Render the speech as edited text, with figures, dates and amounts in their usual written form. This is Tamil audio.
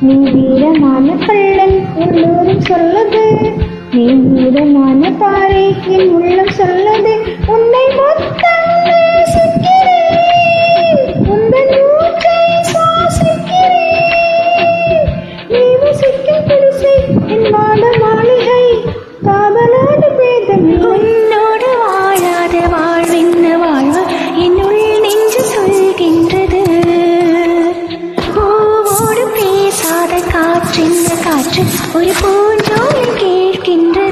நீ வீரமான கள்ளன் உள்ளூரும் சொல்லுது, நீ வீரமான பாறை என் உள்ளம் சொல்லுது. உன்னை மொத்தம் நேசிக்கிறேன், உந்தன் மூச்சை சுவாசிக்கிறேன். நீ வசிக்கும் குடிசை என் மாட மாளிகை, காதலோடு பேதம் உன்னோடு வாழாத வாழ்வென்ன வாழ்வு என்னுள் நெஞ்சு சொல்கின்றது. பூவோடு பேசாத காற்றென்ன காற்று ஒரு பூஞ்சோலை கேட்கின்றது.